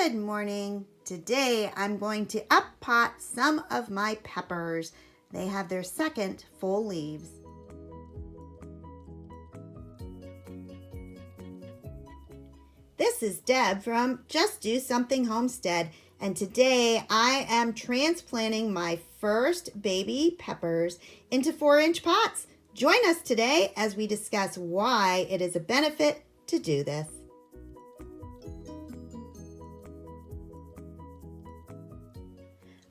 Good morning. Today I'm going to up pot some of my peppers. They have their second full leaves. This is Deb from Just Do Something Homestead, and today I am transplanting my first baby peppers into 4-inch pots. Join us today as we discuss why it is a benefit to do this.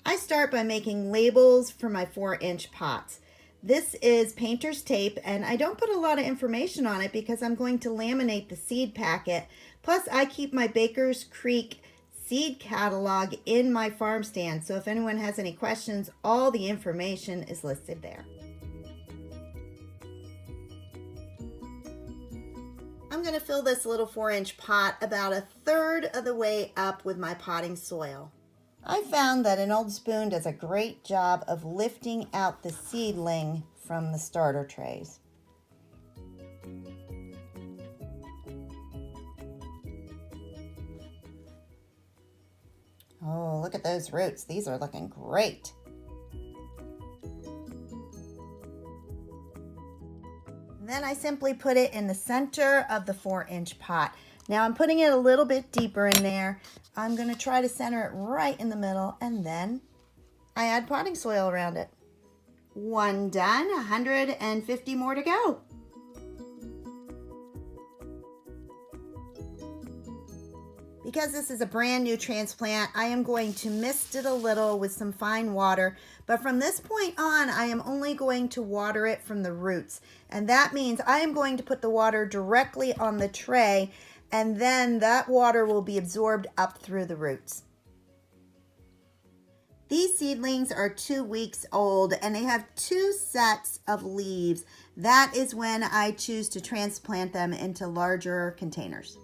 I start by making labels for my 4-inch pots. This is painter's tape, and I don't put a lot of information on it because I'm going to laminate the seed packet. Plus, I keep my Baker's Creek seed catalog in my farm stand, so if anyone has any questions, all the information is listed there. I'm going to fill this little 4-inch pot about 1/3 of the way up with my potting soil. I found that an old spoon does a great job of lifting out the seedling from the starter trays. Oh, look at those roots. These are looking great. And then I simply put it in the center of the 4-inch pot. Now I'm putting it a little bit deeper in there. I'm going to try to center it right in the middle, and then I add potting soil around it. One done, 150 more to go. Because this is a brand new transplant, I am going to mist it a little with some fine water, but from this point on, I am only going to water it from the roots. And that means I am going to put the water directly on the tray, and then that water will be absorbed up through the roots. These seedlings are 2 weeks old and they have 2 sets of leaves. That is when I choose to transplant them into larger containers.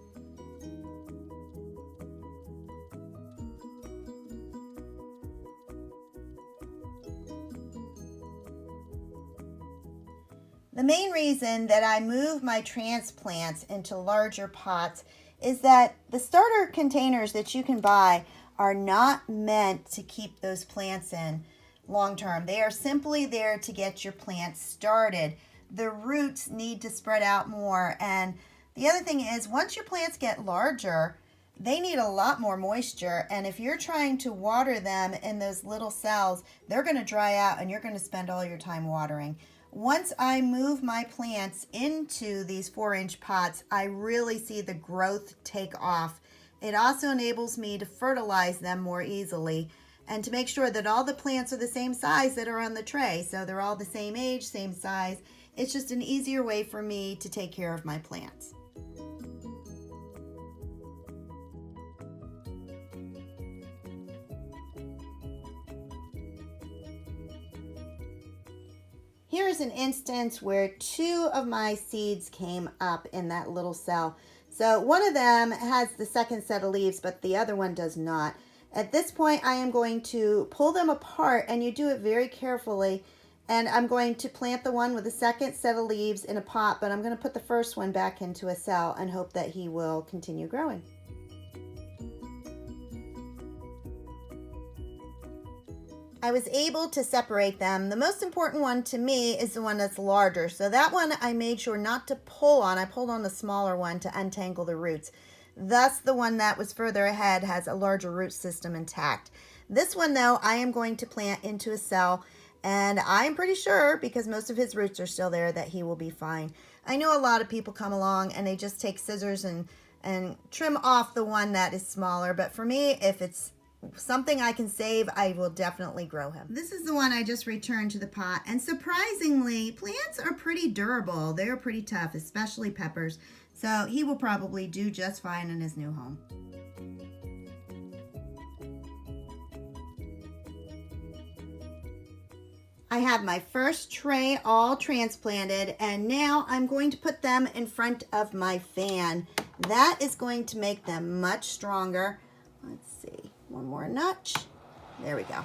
The main reason that I move my transplants into larger pots is that the starter containers that you can buy are not meant to keep those plants in long term. They are simply there to get your plants started. The roots need to spread out more, and the other thing is once your plants get larger, they need a lot more moisture, and if you're trying to water them in those little cells, they're going to dry out and you're going to spend all your time watering. Once I move my plants into these 4-inch pots, I really see the growth take off. It also enables me to fertilize them more easily and to make sure that all the plants are the same size that are on the tray. So they're all the same age, same size. It's just an easier way for me to take care of my plants. Here's an instance where 2 of my seeds came up in that little cell. So one of them has the second set of leaves, but the other one does not. At this point, I am going to pull them apart, and you do it very carefully. And I'm going to plant the one with the second set of leaves in a pot, but I'm going to put the first one back into a cell and hope that he will continue growing. I was able to separate them. The most important one to me is the one that's larger. So that one I made sure not to pull on. I pulled on the smaller one to untangle the roots. Thus, the one that was further ahead has a larger root system intact. This one, though, I am going to plant into a cell, and I'm pretty sure, because most of his roots are still there, that he will be fine. I know a lot of people come along and they just take scissors and trim off the one that is smaller, but for me, if it's something I can save, I will definitely grow him. This is the one I just returned to the pot, and surprisingly, plants are pretty durable. They're pretty tough, especially peppers, so he will probably do just fine in his new home. I have my first tray all transplanted, and now I'm going to put them in front of my fan. That is going to make them much stronger. Let's see. One more notch. There we go.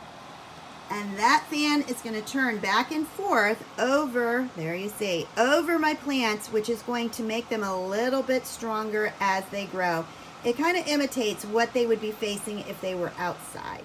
And that fan is going to turn back and forth over, there you see, over my plants, which is going to make them a little bit stronger as they grow. it kind of imitates what they would be facing if they were outside.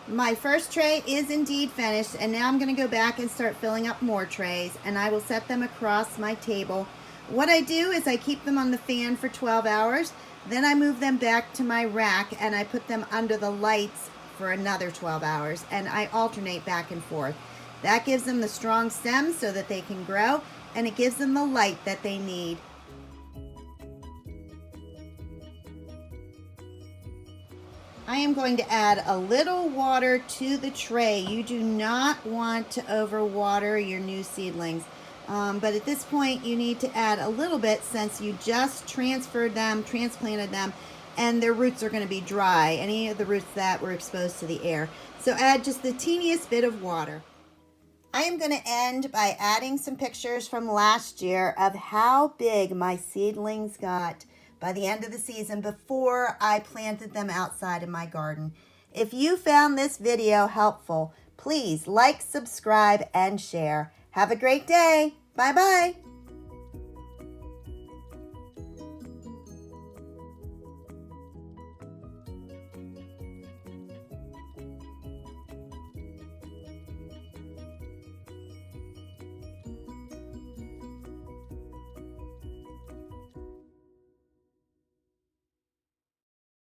My first tray is indeed finished, and now I'm going to go back and start filling up more trays, and I will set them across my table. What I do is I keep them on the fan for 12 hours, then I move them back to my rack and I put them under the lights for another 12 hours, and I alternate back and forth. That gives them the strong stems so that they can grow, and it gives them the light that they need. I am going to add a little water to the tray. You do not want to overwater your new seedlings. But at this point you need to add a little bit since you just transplanted them, and their roots are going to be dry, any of the roots that were exposed to the air. So add just the teeniest bit of water. I am going to end by adding some pictures from last year of how big my seedlings got by the end of the season before I planted them outside in my garden. If you found this video helpful, please like, subscribe, and share. Have a great day. Bye-bye.